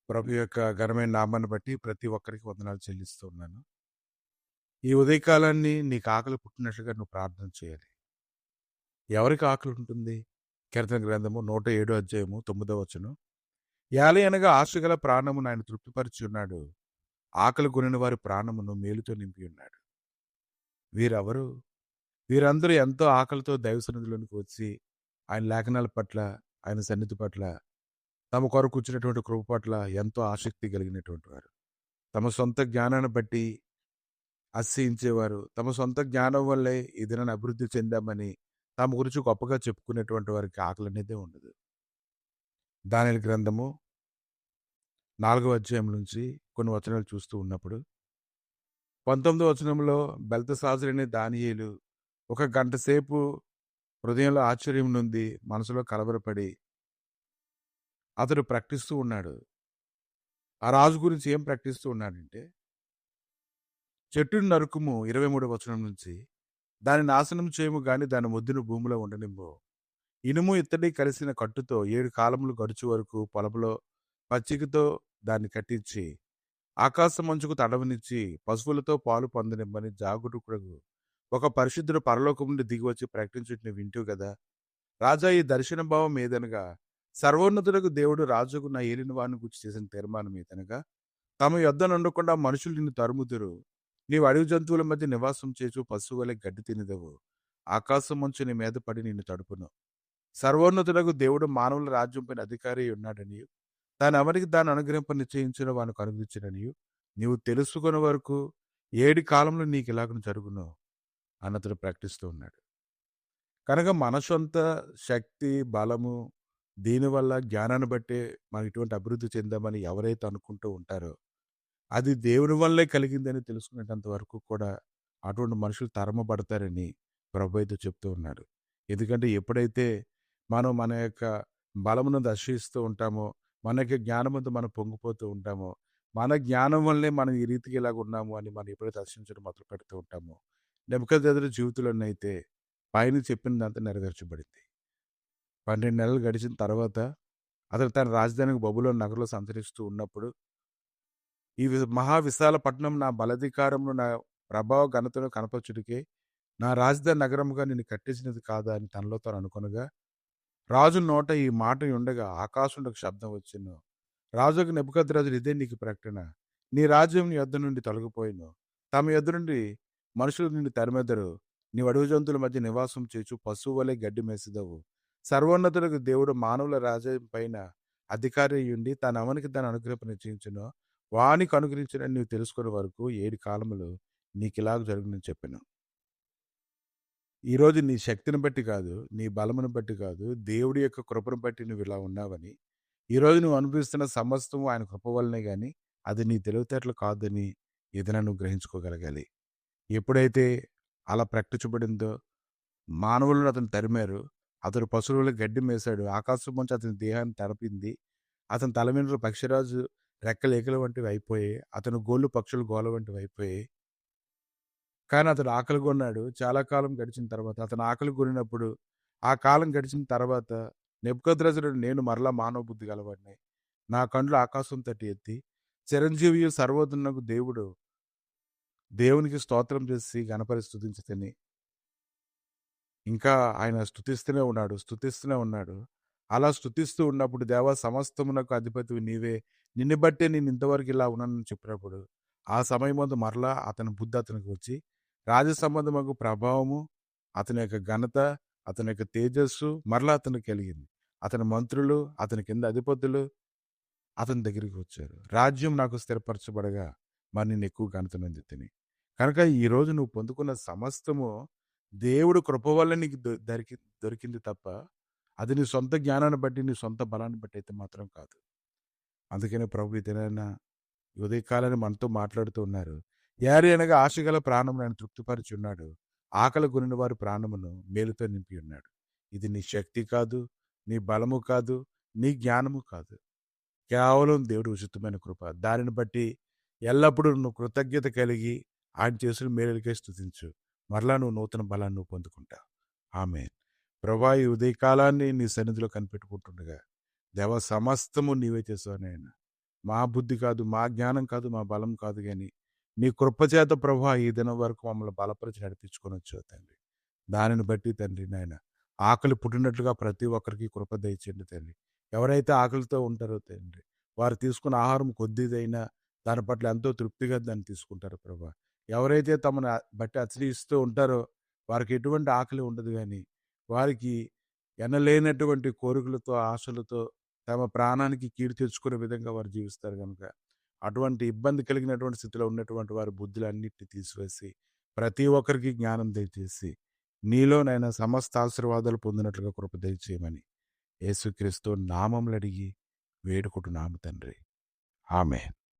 ప్రభు యొక్క ఘనమైన నామాన్ని బట్టి ప్రతి ఒక్కరికి వందనాలు చెల్లిస్తూ ఉన్నాను. ఈ ఉదయకాలాన్ని నీకు ఆకలి పుట్టినట్లుగా నువ్వు ప్రార్థన చేయాలి. ఎవరికి ఆకలి ఉంటుంది? కీర్తన గ్రంథము 107 అధ్యాయము 9వ వచనం. యాలి అనగా ఆశగల ప్రాణమును ఆయన తృప్తిపరిచి ఉన్నాడు. ఆకలి కొనిన వారి ప్రాణమును మేలుతో నింపి ఉన్నాడు. వీరెవరు? వీరందరూ ఎంతో ఆకలితో దైవ సన్నిధిలోనికి వచ్చి ఆయన లేఖనాల పట్ల, ఆయన సన్నిధి పట్ల, తమ కొరకు కూర్చున్నటువంటి కృప పట్ల ఎంతో ఆసక్తి కలిగినటువంటి వారు. తమ సొంత జ్ఞానాన్ని బట్టి అతిశయించేవారు. తమ సొంత జ్ఞానం వల్లే ఈ దినాన్ని అభివృద్ధి చెందామని తమ గురించి గొప్పగా చెప్పుకునేటువంటి వారికి ఆకలనేదే ఉండదు. దానియేలు గ్రంథము 4వ అధ్యాయం నుంచి కొన్ని వచనాలు చూస్తూ ఉన్నప్పుడు 19వ వచనంలో బెల్తెషాజరు అనే దానియేలు ఒక గంట సేపు హృదయంలో ఆశ్చర్యం నుండి మనసులో కలవరపడి అతడు ప్రకటిస్తూ ఉన్నాడు. ఆ రాజు గురించి ఏం ప్రకటిస్తూ ఉన్నాడంటే, చెట్టును నరుకుము 23వ వచనం నుంచి, దాన్ని నాశనం చేయము గాని దాని మొద్దును భూమిలో ఉండనిమ్ము. ఇనుము ఇత్తడి కలిసిన కట్టుతో 7 కాలములు గడుచు వరకు పొలంలో పచ్చికతో దాన్ని కట్టించి ఆకాశం మంచుకు తడవనిచ్చి పశువులతో పాలు పొందనిమ్మని జాగరూకుడగు ఒక పరిశుద్ధుడు పరలోకం నుండి దిగివచ్చి ప్రకటించుట వింటూ గదా. రాజా, ఈ దర్శన భావం ఏదనగా సర్వోన్నతులకు దేవుడు రాజుకు నా ఏలిన వారిని గురించి చేసిన తీర్మానం ఏదనగా, తమ యొద్ద నుండకుండా మనుషులు నిన్ను తరుముదురు. నీవు అడవి జంతువుల మధ్య నివాసం చేచు పశువు వలె గడ్డి తినిదవు. ఆకాశం మంచు నీ మీద పడి నిన్ను తడుపును. సర్వోన్నతులకు దేవుడు మానవుల రాజ్యం పైన అధికారి అయి ఉన్నాడని, తాను ఎవరికి దాన్ని అనుగ్రహింప నిశ్చయించిన వానికి అనుగ్రహించినని నీవు తెలుసుకున్న వరకు 7 కాలంలో నీకు ఇలాగ జరుగును అన్నతడు ప్రకటిస్తూ ఉన్నాడు. కనుక మన సొంత శక్తి, బలము, దీనివల్ల జ్ఞానాన్ని బట్టే మనం ఇటువంటి అభివృద్ధి చెందామని ఎవరైతే అనుకుంటూ ఉంటారో, అది దేవుని వల్లే కలిగిందని తెలుసుకునేటంత వరకు కూడా అటువంటి మనుషులు తరమబడతారని ప్రభు అయితే చెప్తూ ఉన్నాడు. ఎందుకంటే ఎప్పుడైతే మనం మన యొక్క బలమును దర్శిస్తూ ఉంటామో, మన యొక్క జ్ఞానమంతా మనం పొంగిపోతూ ఉంటామో, మన జ్ఞానం వల్లే మనం ఈ రీతికి ఇలాగ ఉన్నాము అని మనం ఎప్పుడైతే దర్శించడం మొదలు పెడుతూ ఉంటామో, నెబుకద్నెజరు జీవితంలోనైతే పైన చెప్పినదంతా నెరవేర్చబడింది. 12 నెలలు గడిచిన తర్వాత అతను తన రాజధానికి బబులోను నగరంలో సంచరిస్తూ ఉన్నప్పుడు, ఈ మహా విశాల పట్టణం నా బలాధికారమును నా ప్రభావ ఘనతను కనపరచుటకే నా రాజధాని నగరముగా నిన్ను కట్టించినది కాదా అని తనలో తాను అనుకొనగా, రాజు నోట ఈ మాట ఉండగా ఆకాశం నుండి ఒక శబ్దం వచ్చెను. రాజుకు నెబుకద్నెజరు, ఇదే నీకు ప్రకటన. నీ రాజ్యం నీ యొద్ద నుండి తొలగిపోయిను. తమ యొద్ద నుండి మనుషులు నిన్ను తరిమెదరు. నీవు అడవి జంతువుల మధ్య నివాసం చేచు పశువు వలె గడ్డి మేసెదవు. సర్వోన్నతులకు దేవుడు మానవుల రాజ్యం పైన అధికారి అయ్యుండి తాను ఎవనికి దాన్ని అనుగ్రహింప నిశ్చయించునో వానికి అనుగ్రహించిన నీవు తెలుసుకునే వరకు 7 కాలములు నీకు ఇలాగ జరుగునని చెప్పాను. ఈరోజు నీ శక్తిని బట్టి కాదు, నీ బలమును బట్టి కాదు, దేవుడి యొక్క కృపను బట్టి నువ్వు ఇలా ఉన్నావని, ఈరోజు నువ్వు అనుభవిస్తున్న సమస్తము ఆయన కృప వల్లనే గాని, అది నీ తెలివితేటలు కాదని ఏదైనా నువ్వు గ్రహించుకోగలగాలి. ఎప్పుడైతే అలా ప్రకటించబడిందో, మానవులను అతను తరిమారు. అతడు పశువుల గడ్డి మేశాడు. ఆకాశం నుంచి అతని దేహాన్ని తడిపింది. అతని తల వెంట్రుకలు పక్షిరాజు రెక్కలు ఎలుకల వంటివి అయిపోయాయి. అతని గోళ్ళు పక్షుల గోల వంటివి అయిపోయాయి. కానీ అతడు ఆకలి గొన్నాడు. చాలా కాలం గడిచిన తర్వాత అతను ఆకలి గొనినప్పుడు, ఆ కాలం గడిచిన తర్వాత నెబుకద్నెజరు, నేను మరలా మానవ బుద్ధి గలవాడిని. నా కండ్లు ఆకాశం తట్టి ఎత్తి చిరంజీవియు సర్వోన్నతునకు దేవునికి స్తోత్రం చేసి ఘనపరిచి స్తుతించితిని. ఇంకా ఆయన స్తుతిస్తూనే ఉన్నాడు. అలా స్తుతిస్తూ ఉన్నప్పుడు, దేవా సమస్తమునకు అధిపతివి నీవే. నిన్ను బట్టే నేను ఇంతవరకు ఇలా ఉన్నానని చెప్పినప్పుడు, ఆ సమయమందు మరలా అతని బుద్ధి అతనికి వచ్చి, రాజ సంబంధమగు ప్రభావము, అతని యొక్క ఘనత, అతని యొక్క తేజస్సు మరలా అతనికి కలిగింది. అతని మంత్రులు, అతని కింద అధిపతులు అతని దగ్గరికి వచ్చారు. రాజ్యం నాకు స్థిరపరచబడగా మరి నేను ఎక్కువ ఘనత నొందితిని. కనుక ఈరోజు నువ్వు పొందుకున్న సమస్తము దేవుడు కృప వల్ల నీకు దొరికింది తప్ప, అది నీ సొంత జ్ఞానాన్ని బట్టి, నీ సొంత బలాన్ని బట్టి అయితే మాత్రం కాదు. అందుకనే ప్రభు ఈ దినాన ఈ ఉదయకాలాన్ని మనతో మాట్లాడుతూ ఉన్నారు. యారి అనగా ఆశగల ప్రాణమును ఆయన తృప్తిపరిచి ఉన్నాడు. ఆకలి కొనిన వారి ప్రాణమును మేలుతో నింపి ఉన్నాడు. ఇది నీ శక్తి కాదు, నీ బలము కాదు, నీ జ్ఞానము కాదు. కేవలం దేవుడి ఉచితమైన కృప. దానిని బట్టి ఎల్లప్పుడూ నువ్వు కృతజ్ఞత కలిగి ఆయన చేసిన మేలులకే స్తుతించు. మరలా నువ్వు నూతన బలాన్ని నువ్వు పొందుకుంటావు. ఆమేన్. ప్రభా, ఈ ఉదయకాలాన్ని నీ సన్నిధిలో కనిపెట్టుకుంటుండగా, దేవా సమస్తము నీవే చేసావు నాయన. మా బుద్ధి కాదు, మా జ్ఞానం కాదు, మా బలం కాదు గానీ, నీ కృపచేత ప్రభువా ఈ దినం వరకు మమ్మల్ని బలపరిచి నడిపించుకొనొచ్చావు తండ్రి. దానిని బట్టి తండ్రి నాయన, ఆకలి పుట్టినట్లుగా ప్రతి ఒక్కరికి కృప దయచేయండి తండ్రి. ఎవరైతే ఆకలితో ఉంటారో తండ్రి, వారు తీసుకున్న ఆహారం కొద్దిదైనా దాని పట్ల ఎంతో తృప్తిగా దాన్ని తీసుకుంటారు ప్రభా. ఎవరైతే తమను బట్టి అతిశయిస్తూ ఉంటారో వారికి ఎటువంటి ఆకలి ఉండదు గానీ, వారికి ఎనలేనటువంటి కోరికలతో, ఆశలతో తమ ప్రాణానికి కీడు తెచ్చుకునే విధంగా వారు జీవిస్తారు గనుక, అటువంటి ఇబ్బంది కలిగినటువంటి స్థితిలో ఉన్నటువంటి వారి బుద్ధులన్నిటిని తీసివేసి, ప్రతి ఒక్కరికి జ్ఞానం దయచేసి, నీలోనైనా సమస్త ఆశీర్వాదాలు పొందినట్లుగా కృప దయచేయమని యేసుక్రీస్తు నామములో అడిగి వేడుకుంటున్నాము తండ్రి. ఆమేన్.